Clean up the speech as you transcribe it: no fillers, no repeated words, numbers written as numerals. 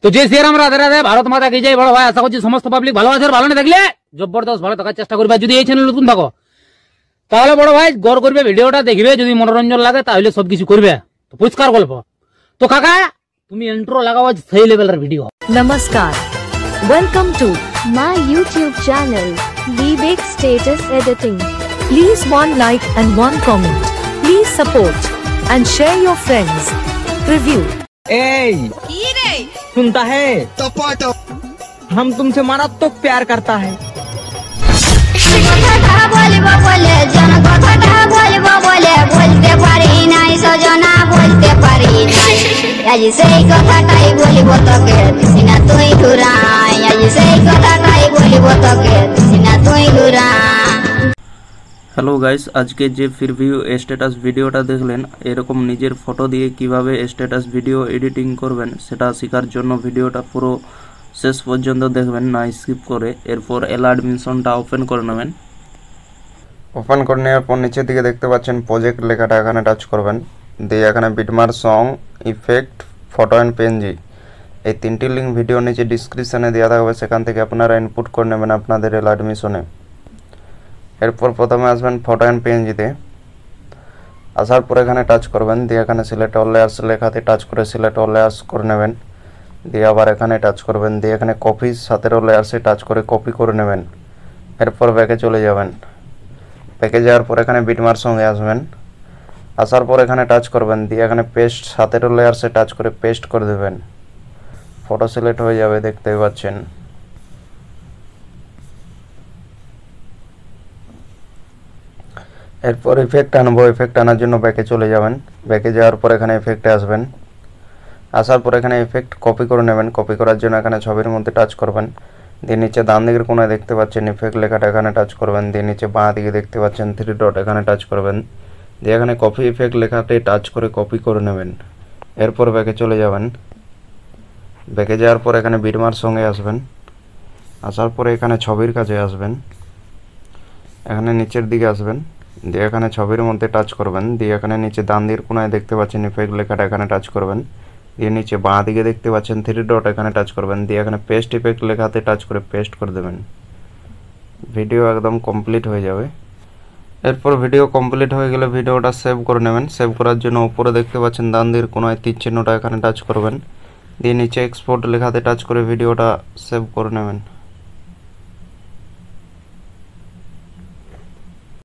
তো যে শ্রীরাম রাধে রাধে, ভারত মাতা কি জয়। বড় ভাই আশা করছি সমস্ত পাবলিক ভালো আছে, ভালো না থাকলে জবরদস্ত ভালো থাকার চেষ্টা করবে। যদি এই চ্যানেল নতুন থাকো তাহলে বড় ভাই গড় করবে, ভিডিওটা দেখবে, যদি মনোরঞ্জন লাগে তাহলে সবকিছু করবে। তো পরিষ্কার গল্প। তো কাকা তুমি ইন্ট্রো লাগাও সেই লেভেলের ভিডিও। নমস্কার, welcome to my YouTube channel, Vivek Status Editing. Please one like and one comment. Please support and share your friends. Review. ए सुनता है हम तुमसे मारात्मक प्यार करता है। বলতে পারি নাই সজনা, বলতে পারি নাই, আজ সেই কথাটাই বলিব তোকে, দিসিনা তুই ঘুরাই, আজ সেই কথাটাই বলিব তোকে, দিসিনা তুই ঘুরাই। হ্যালো গাইস, আজকে যে প্রিভিউ স্ট্যাটাস ভিডিওটা দেখলেন, এরকম নিজের ফটো দিয়ে কিভাবে স্ট্যাটাস ভিডিও এডিটিং করবেন সেটা শেখার জন্য ভিডিওটা পুরো শেষ পর্যন্ত দেখবেন, না স্কিপ করে। এরপর অ্যালার্ট মিশনটা ওপেন করে নেবেন। ওপেন করে নেওয়ার পর নিচের দিকে দেখতে পাচ্ছেন প্রজেক্ট লেখাটা, এখানে টাচ করবেন। দিয়ে এখানে বিটমার, সং, ইফেক্ট, ফটো অ্যান্ড পেনজি, এই তিনটি লিঙ্ক ভিডিও নিচে ডিসক্রিপশানে দেওয়া থাকবে, সেখান থেকে আপনারা ইনপুট করে নেবেন আপনাদের অ্যালার্ট মিশনে। এরপর প্রথমে আসবেন ফটো অ্যান্ড পেনজিতে। আসার পর এখানে টাচ করবেন, দিয়ে এখানে সিলেক্ট অল লেয়ার্স লেখাতে টাচ করে সিলেক্ট অল লেয়ার্স করে নেবেন। দিয়ে আবার এখানে টাচ করবেন, দিয়ে এখানে কপি 17 লেয়ার্সে টাচ করে কপি করে নেবেন। এরপর ব্যাকে চলে যাবেন। ব্যাকে যাওয়ার পর এখানে বিটমার সঙ্গে আসবেন। আসার পর এখানে টাচ করবেন, দিয়ে এখানে পেস্ট 17 লেয়ার্সে টাচ করে পেস্ট করে দেবেন। ফটো সিলেক্ট হয়ে যাবে, দেখতেই পাচ্ছেন। এরপর ইফেক্ট আনবো, ইফেক্ট আনার জন্য ব্যাকে চলে যাবেন। ব্যাকে যাওয়ার পর এখানে ইফেক্টে আসবেন। আসার পর এখানে ইফেক্ট কপি করে নেবেন। কপি করার জন্য এখানে ছবির মধ্যে টাচ করবেন, দিয়ে নিচে ডান দিকের কোণায় দেখতে পাচ্ছেন ইফেক্ট লেখাটা, এখানে টাচ করবেন। দিয়ে নিচে বাঁ দিকে দেখতে পাচ্ছেন 3 ডট, এখানে টাচ করবেন। দিয়ে এখানে কপি ইফেক্ট লেখাতে টাচ করে কপি করে নেবেন। এরপর ব্যাকে চলে যাবেন। ব্যাকে যাওয়ার পর এখানে বিটমার সঙ্গে আসবেন। আসার পরে এখানে ছবির কাছে আসবেন। এখানে নিচের দিকে আসবেন, দিয়ে এখানে ছবির মধ্যে টাচ করবেন। দিয়ে এখানে নিচে ডান দিকের কোণায় দেখতে পাচ্ছেন ইফেক্ট লেখাটা, এখানে টাচ করবেন। দিয়ে নিচে বাঁ দিকে দেখতে পাচ্ছেন 3 ডট, এখানে টাচ করবেন। দিয়ে এখানে পেস্ট ইফেক্ট লেখাতে টাচ করে পেস্ট করে দেবেন। ভিডিও একদম কমপ্লিট হয়ে যাবে। এরপর ভিডিও কমপ্লিট হয়ে গেলে ভিডিওটা সেভ করে নেবেন। সেভ করার জন্য উপরে দেখতে পাচ্ছেন ডান দিকের কোণায় তীর চিহ্নটা, এখানে টাচ করবেন। দিয়ে নিচে এক্সপোর্ট লেখাতে টাচ করে ভিডিওটা সেভ করে নেবেন।